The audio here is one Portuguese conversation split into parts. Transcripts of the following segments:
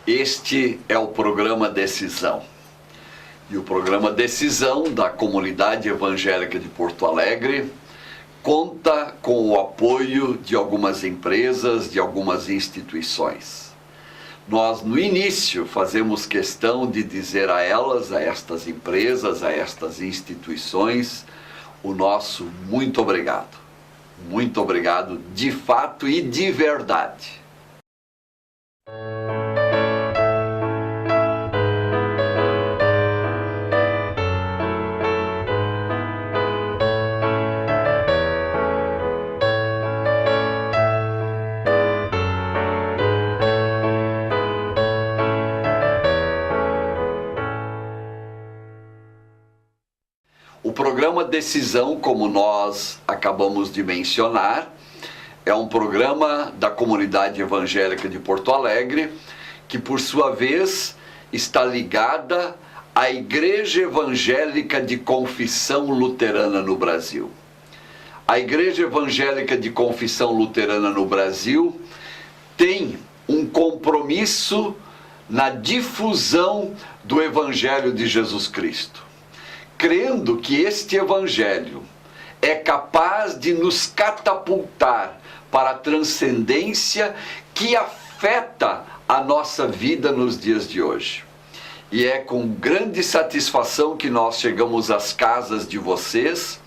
Este é o programa Decisão. E o programa Decisão da Comunidade Evangélica de Porto Alegre conta com o apoio de algumas empresas, de algumas instituições. Nós, no início, fazemos questão de dizer a elas, a estas empresas, a estas instituições, o nosso muito obrigado. Muito obrigado de fato e de verdade. O programa Decisão, como nós acabamos de mencionar, é um programa da Comunidade Evangélica de Porto Alegre, que por sua vez está ligada à Igreja Evangélica de Confissão Luterana no Brasil. A Igreja Evangélica de Confissão Luterana no Brasil tem um compromisso na difusão do Evangelho de Jesus Cristo, crendo que este Evangelho é capaz de nos catapultar para a transcendência que afeta a nossa vida nos dias de hoje. E é com grande satisfação que nós chegamos às casas de vocês,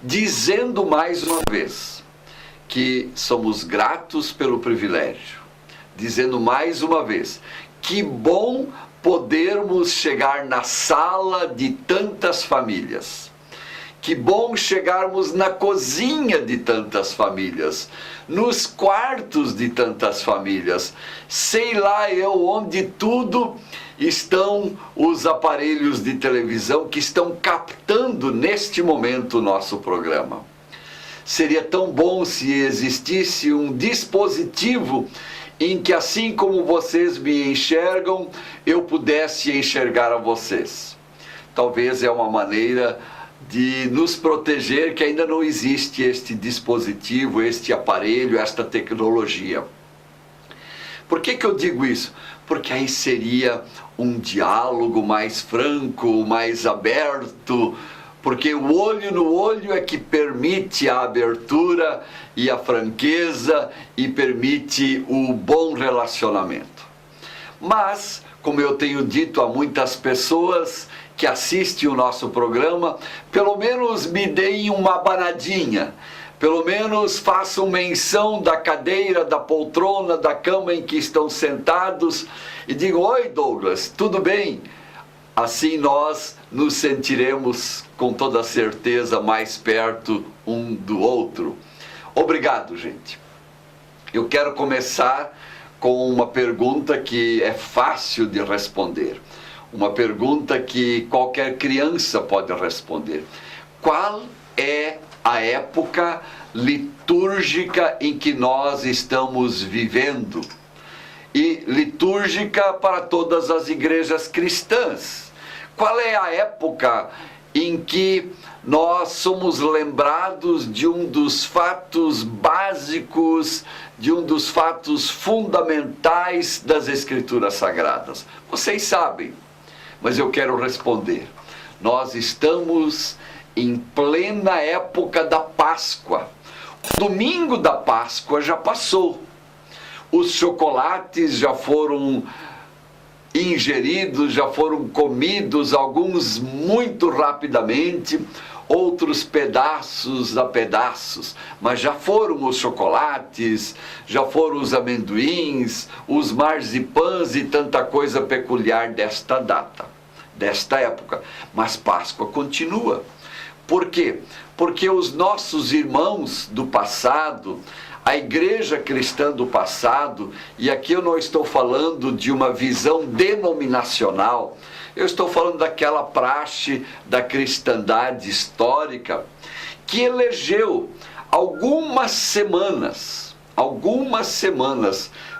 dizendo mais uma vez que somos gratos pelo privilégio, dizendo mais uma vez que bom podermos chegar na sala de tantas famílias. Que bom chegarmos na cozinha de tantas famílias, nos quartos de tantas famílias, sei lá eu onde tudo estão os aparelhos de televisão que estão captando neste momento o nosso programa. Seria tão bom se existisse um dispositivo em que, assim como vocês me enxergam, eu pudesse enxergar a vocês. Talvez é uma maneira de nos proteger que ainda não existe este dispositivo, este aparelho, esta tecnologia. Por que eu digo isso? Porque aí seria um diálogo mais franco, mais aberto, porque o olho no olho é que permite a abertura e a franqueza e permite o bom relacionamento. Mas, como eu tenho dito a muitas pessoas que assistem o nosso programa, pelo menos me deem uma abanadinha, pelo menos façam menção da cadeira, da poltrona, da cama em que estão sentados e digam: oi Douglas, tudo bem? Assim nós nos sentiremos com toda certeza mais perto um do outro. Obrigado, gente. Eu quero começar com uma pergunta que é fácil de responder. Uma pergunta que qualquer criança pode responder. Qual é a época litúrgica em que nós estamos vivendo? E litúrgica para todas as igrejas cristãs. Qual é a época em que nós somos lembrados de um dos fatos básicos, de um dos fatos fundamentais das Escrituras Sagradas? Vocês sabem, mas eu quero responder. Nós estamos em plena época da Páscoa. O domingo da Páscoa já passou. Os chocolates já foram ingeridos, já foram comidos, alguns muito rapidamente, outros pedaços a pedaços, mas já foram os chocolates, já foram os amendoins, os marzipãs e tanta coisa peculiar desta data, desta época. Mas Páscoa continua. Por quê? Porque os nossos irmãos do passado, a igreja cristã do passado, e aqui eu não estou falando de uma visão denominacional, eu estou falando daquela praxe da cristandade histórica, que elegeu algumas semanas,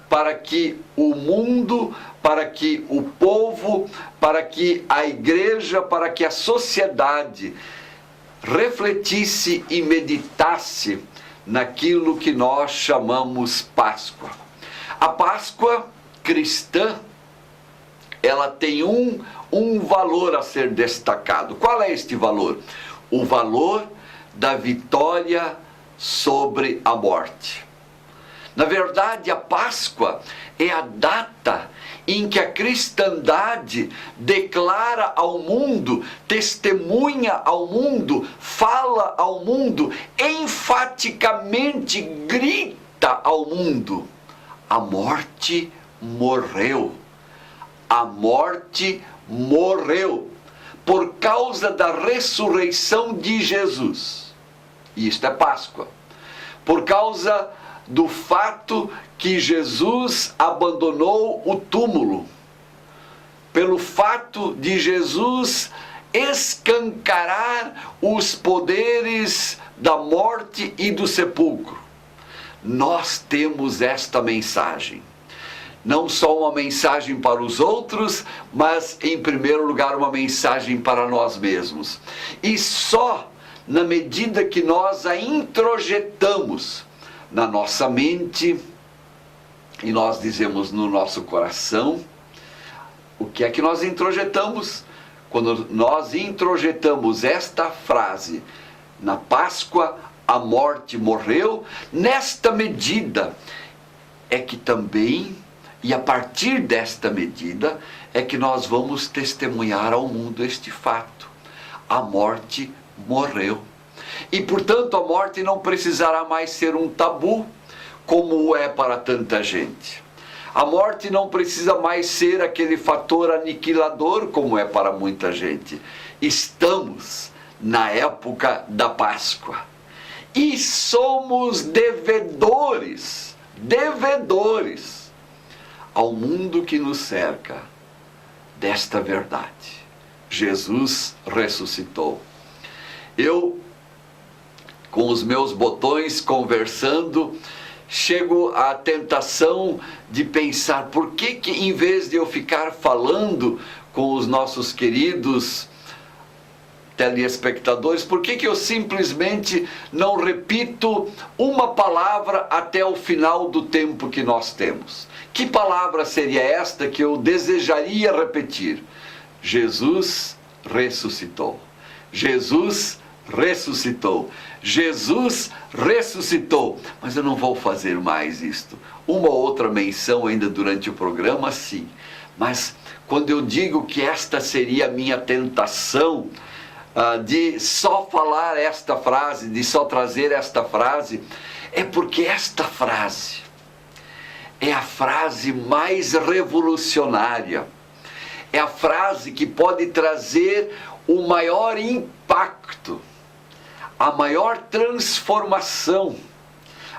para que o mundo, para que o povo, para que a igreja, para que a sociedade refletisse e meditasse naquilo que nós chamamos Páscoa. A Páscoa cristã ela tem um valor a ser destacado. Qual é este valor? O valor da vitória sobre a morte. Na verdade, a Páscoa é a data em que a cristandade declara ao mundo, testemunha ao mundo, fala ao mundo, enfaticamente grita ao mundo: a morte morreu. A morte morreu por causa da ressurreição de Jesus. E isto é Páscoa. Por causa do fato que Jesus abandonou o túmulo, pelo fato de Jesus escancarar os poderes da morte e do sepulcro. Nós temos esta mensagem. Não só uma mensagem para os outros, mas em primeiro lugar uma mensagem para nós mesmos. E só na medida que nós a introjetamos na nossa mente, e nós dizemos no nosso coração, o que é que nós introjetamos? Quando nós introjetamos esta frase, na Páscoa a morte morreu, nesta medida é que também, e a partir desta medida, é que nós vamos testemunhar ao mundo este fato: a morte morreu. E, portanto, a morte não precisará mais ser um tabu, como é para tanta gente. A morte não precisa mais ser aquele fator aniquilador, como é para muita gente. Estamos na época da Páscoa. E somos devedores ao mundo que nos cerca desta verdade. Jesus ressuscitou. Eu, com os meus botões conversando, chego à tentação de pensar: por que em vez de eu ficar falando com os nossos queridos telespectadores, por que eu simplesmente não repito uma palavra até o final do tempo que nós temos? Que palavra seria esta que eu desejaria repetir? Jesus ressuscitou. Jesus ressuscitou. Jesus ressuscitou. Mas eu não vou fazer mais isto. Uma ou outra menção ainda durante o programa, sim. Mas quando eu digo que esta seria a minha tentação, de só falar esta frase, de só trazer esta frase, é porque esta frase é a frase mais revolucionária. É a frase que pode trazer o maior impacto, a maior transformação,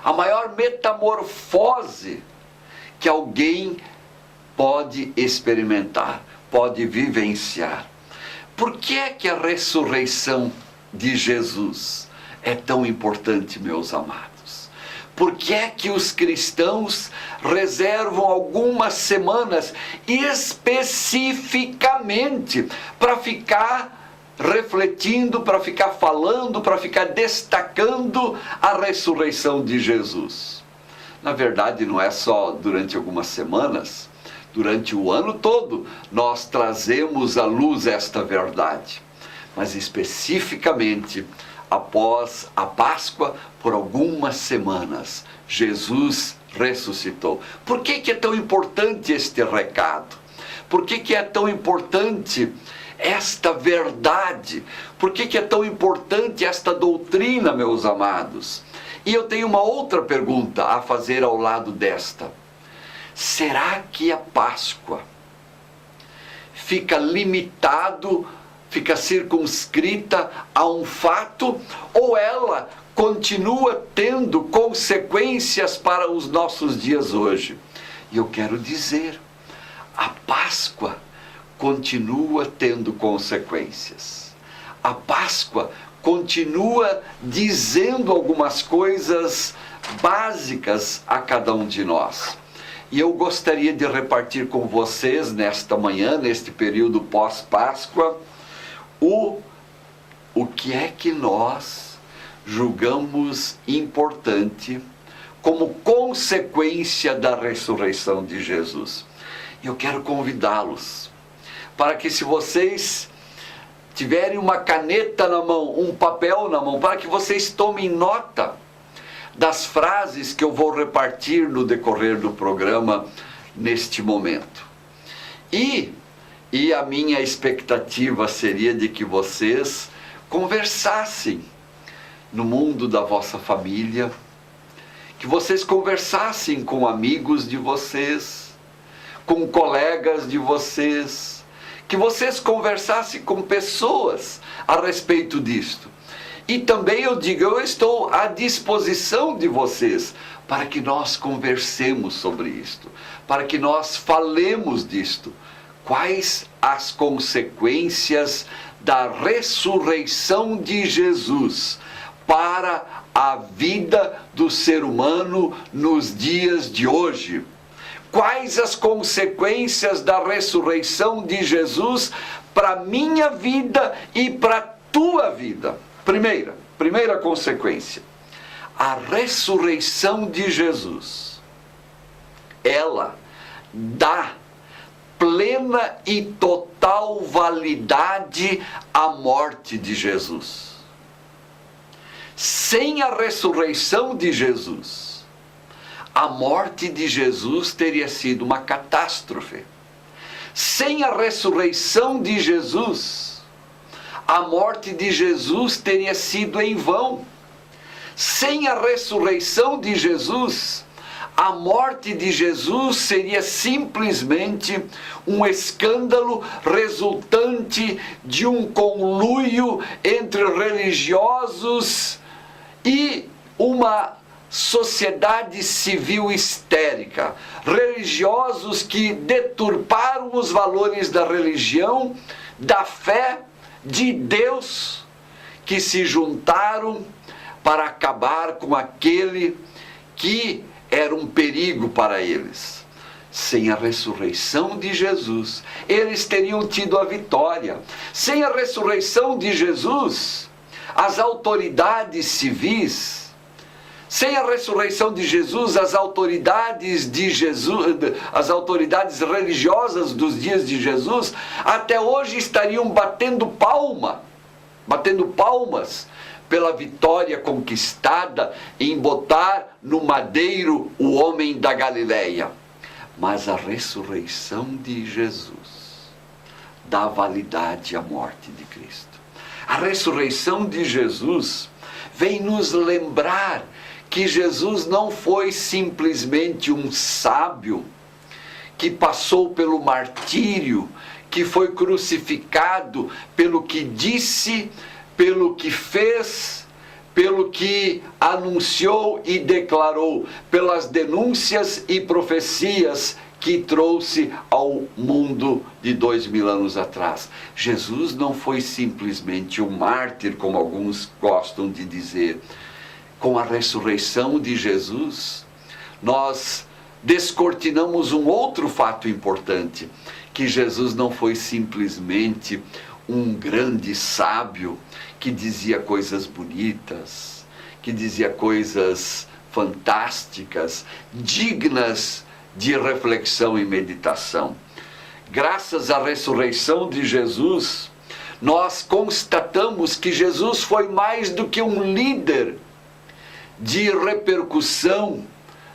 a maior metamorfose que alguém pode experimentar, pode vivenciar. Por que é que a ressurreição de Jesus é tão importante, meus amados? Por que é que os cristãos reservam algumas semanas especificamente para ficar refletindo, para ficar falando, para ficar destacando a ressurreição de Jesus? Na verdade, não é só durante algumas semanas. Durante o ano todo, nós trazemos à luz esta verdade. Mas especificamente, após a Páscoa, por algumas semanas, Jesus ressuscitou. Por que é tão importante este recado? Por que é tão importante esta verdade? Por que é tão importante esta doutrina, meus amados? E eu tenho uma outra pergunta a fazer ao lado desta. Será que a Páscoa fica circunscrita a um fato, ou ela continua tendo consequências para os nossos dias hoje? E eu quero dizer, a Páscoa continua tendo consequências. A Páscoa continua dizendo algumas coisas básicas a cada um de nós. E eu gostaria de repartir com vocês nesta manhã, neste período pós-Páscoa, o que é que nós julgamos importante como consequência da ressurreição de Jesus. E eu quero convidá-los para que, se vocês tiverem uma caneta na mão, um papel na mão, para que vocês tomem nota das frases que eu vou repartir no decorrer do programa neste momento. E a minha expectativa seria de que vocês conversassem no mundo da vossa família, que vocês conversassem com amigos de vocês, com colegas de vocês, que vocês conversassem com pessoas a respeito disto. E também eu digo, eu estou à disposição de vocês para que nós conversemos sobre isto, para que nós falemos disto. Quais as consequências da ressurreição de Jesus para a vida do ser humano nos dias de hoje? Quais as consequências da ressurreição de Jesus para a minha vida e para a tua vida? Primeira consequência, a ressurreição de Jesus, ela dá plena e total validade à morte de Jesus. Sem a ressurreição de Jesus, a morte de Jesus teria sido uma catástrofe. Sem a ressurreição de Jesus, a morte de Jesus teria sido em vão. Sem a ressurreição de Jesus, a morte de Jesus seria simplesmente um escândalo resultante de um conluio entre religiosos e uma sociedade civil histérica. Religiosos que deturparam os valores da religião, da fé, de Deus, que se juntaram para acabar com aquele que era um perigo para eles. Sem a ressurreição de Jesus, eles teriam tido a vitória. Sem a ressurreição de Jesus, as autoridades civis, sem a ressurreição de Jesus, as autoridades religiosas dos dias de Jesus, até hoje estariam batendo palmas pela vitória conquistada em botar no madeiro o homem da Galileia. Mas a ressurreição de Jesus dá validade à morte de Cristo. A ressurreição de Jesus vem nos lembrar que Jesus não foi simplesmente um sábio que passou pelo martírio, que foi crucificado pelo que disse, pelo que fez, pelo que anunciou e declarou, pelas denúncias e profecias que trouxe ao mundo de 2000 anos atrás. Jesus não foi simplesmente um mártir, como alguns gostam de dizer. Com a ressurreição de Jesus, nós descortinamos um outro fato importante, que Jesus não foi simplesmente um grande sábio que dizia coisas bonitas, que dizia coisas fantásticas, dignas de reflexão e meditação. Graças à ressurreição de Jesus, nós constatamos que Jesus foi mais do que um líder de repercussão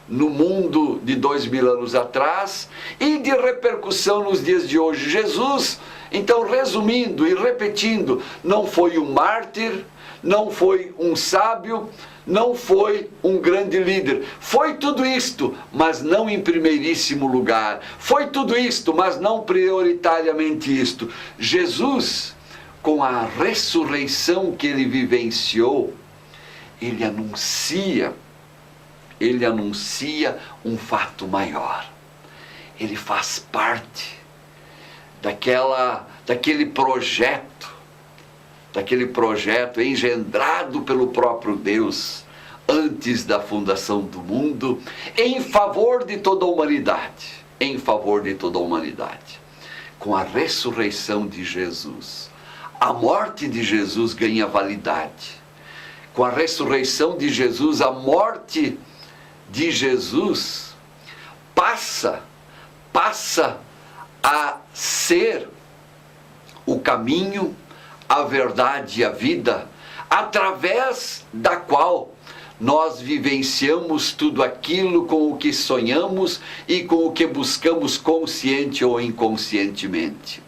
no mundo de 2000 anos atrás e de repercussão nos dias de hoje. Jesus, então, resumindo e repetindo, não foi um mártir, não foi um sábio, não foi um grande líder. Foi tudo isto, mas não em primeiríssimo lugar. Foi tudo isto, mas não prioritariamente isto. Jesus, com a ressurreição que ele vivenciou, ele anuncia um fato maior. Ele faz parte daquele projeto engendrado pelo próprio Deus antes da fundação do mundo, em favor de toda a humanidade, Com a ressurreição de Jesus, a morte de Jesus ganha validade. Com a ressurreição de Jesus, a morte de Jesus passa a ser o caminho, a verdade e a vida, através da qual nós vivenciamos tudo aquilo com o que sonhamos e com o que buscamos consciente ou inconscientemente.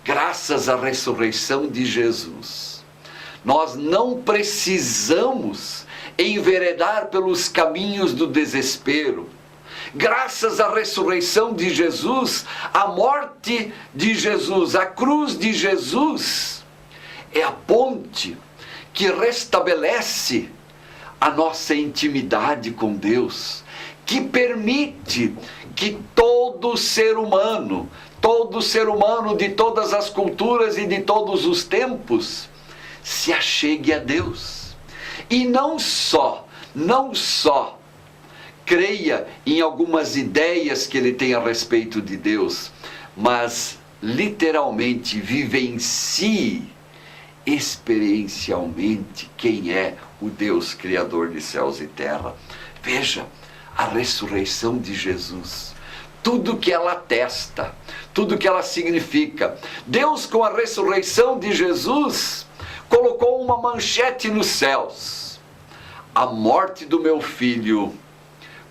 Graças à ressurreição de Jesus, nós não precisamos enveredar pelos caminhos do desespero. Graças à ressurreição de Jesus, a morte de Jesus, a cruz de Jesus, é a ponte que restabelece a nossa intimidade com Deus, que permite que todo ser humano de todas as culturas e de todos os tempos, se achegue a Deus. E não só creia em algumas ideias que ele tem a respeito de Deus, mas literalmente vivencie experiencialmente quem é o Deus Criador de céus e terra. Veja, a ressurreição de Jesus, tudo que ela atesta, tudo que ela significa. Deus, com a ressurreição de Jesus, colocou uma manchete nos céus: a morte do meu filho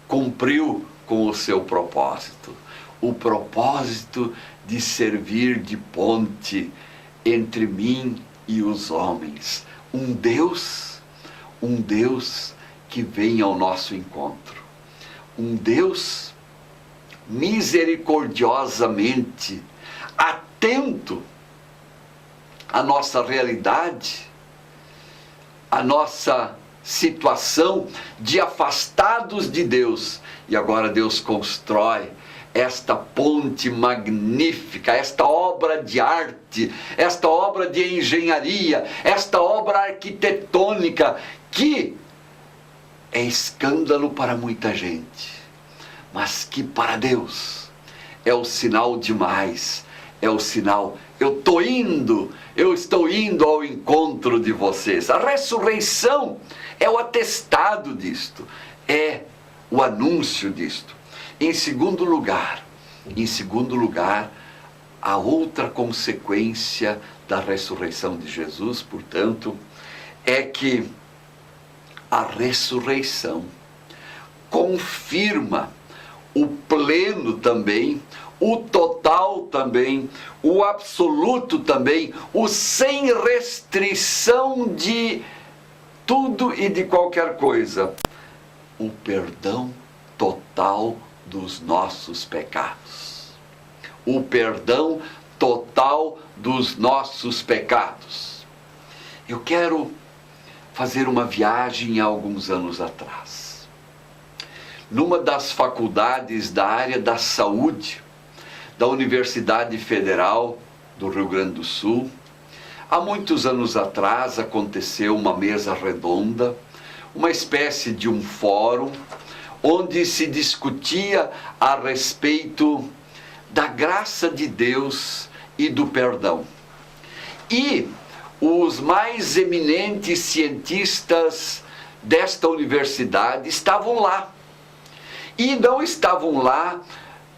cumpriu com o seu propósito, o propósito de servir de ponte entre mim e os homens. Um Deus que vem ao nosso encontro, um Deus misericordiosamente atento à nossa realidade, à nossa situação de afastados de Deus. E agora Deus constrói esta ponte magnífica, esta obra de arte, esta obra de engenharia, esta obra arquitetônica que é escândalo para muita gente, mas que para Deus é o sinal demais, é o sinal: eu estou indo ao encontro de vocês. A ressurreição é o atestado disto, é o anúncio disto. Em segundo lugar, a outra consequência da ressurreição de Jesus, portanto, é que a ressurreição confirma o pleno também, o total também, o absoluto também, o sem restrição de tudo e de qualquer coisa, o perdão total dos nossos pecados. O perdão total dos nossos pecados. Eu quero fazer uma viagem há alguns anos atrás. Numa das faculdades da área da saúde, da Universidade Federal do Rio Grande do Sul, há muitos anos atrás aconteceu uma mesa redonda, uma espécie de um fórum, onde se discutia a respeito da graça de Deus e do perdão. E os mais eminentes cientistas desta universidade estavam lá. E não estavam lá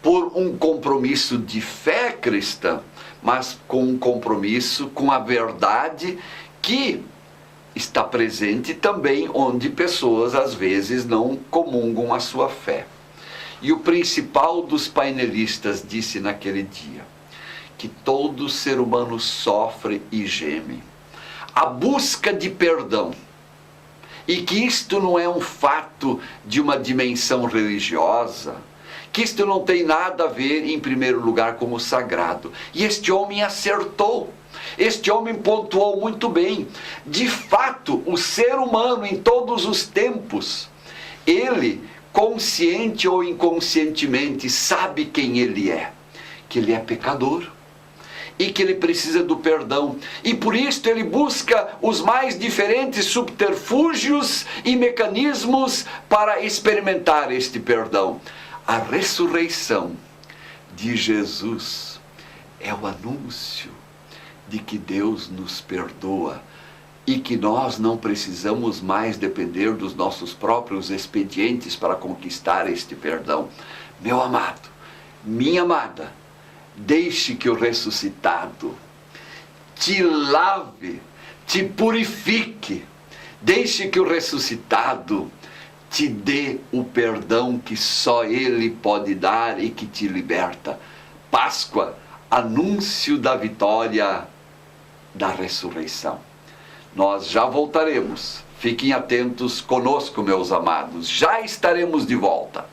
por um compromisso de fé cristã, mas com um compromisso com a verdade que está presente também onde pessoas às vezes não comungam a sua fé. E o principal dos painelistas disse naquele dia que todo ser humano sofre e geme a busca de perdão, e que isto não é um fato de uma dimensão religiosa, que isto não tem nada a ver, em primeiro lugar, com o sagrado. E este homem acertou. Este homem pontuou muito bem. De fato, o ser humano em todos os tempos, ele, consciente ou inconscientemente, sabe quem ele é. Que ele é pecador e que ele precisa do perdão. E por isso ele busca os mais diferentes subterfúgios e mecanismos para experimentar este perdão. A ressurreição de Jesus é o anúncio de que Deus nos perdoa e que nós não precisamos mais depender dos nossos próprios expedientes para conquistar este perdão. Meu amado, minha amada, deixe que o ressuscitado te lave, te purifique. Deixe que o ressuscitado te dê o perdão que só Ele pode dar e que te liberta. Páscoa, anúncio da vitória da ressurreição. Nós já voltaremos. Fiquem atentos conosco, meus amados. Já estaremos de volta.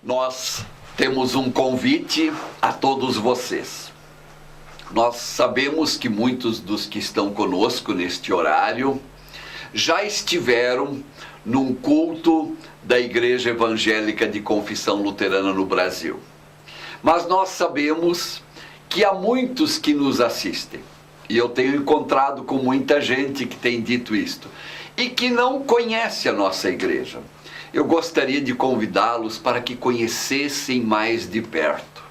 Nós temos um convite a todos vocês. Nós sabemos que muitos dos que estão conosco neste horário já estiveram num culto da Igreja Evangélica de Confissão Luterana no Brasil. Mas nós sabemos que há muitos que nos assistem. E eu tenho encontrado com muita gente que tem dito isto e que não conhece a nossa igreja. Eu gostaria de convidá-los para que conhecessem mais de perto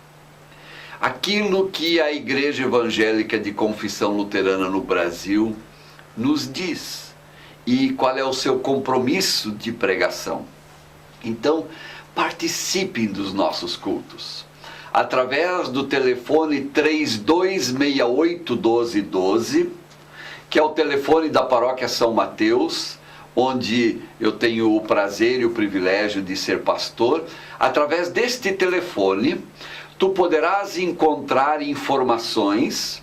aquilo que a Igreja Evangélica de Confissão Luterana no Brasil nos diz e qual é o seu compromisso de pregação. Então, participem dos nossos cultos através do telefone 3268-1212, que é o telefone da Paróquia São Mateus, onde eu tenho o prazer e o privilégio de ser pastor. Através deste telefone, tu poderás encontrar informações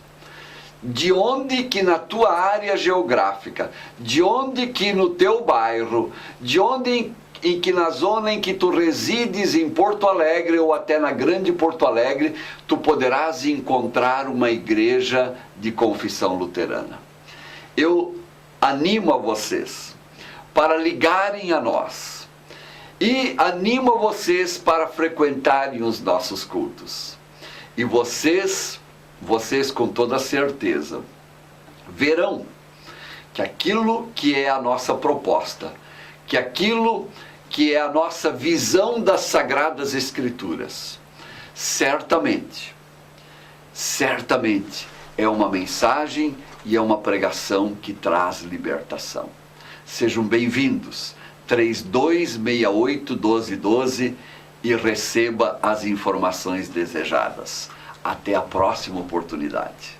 de onde que na tua área geográfica, de onde que no teu bairro, de onde em que na zona em que tu resides em Porto Alegre ou até na Grande Porto Alegre, tu poderás encontrar uma igreja de confissão luterana. Eu animo a vocês para ligarem a nós e animo a vocês para frequentarem os nossos cultos. E vocês com toda certeza verão que aquilo que é a nossa proposta, que aquilo que é a nossa visão das Sagradas Escrituras, certamente é uma mensagem e é uma pregação que traz libertação. Sejam bem-vindos, 3268-1212, e receba as informações desejadas. Até a próxima oportunidade.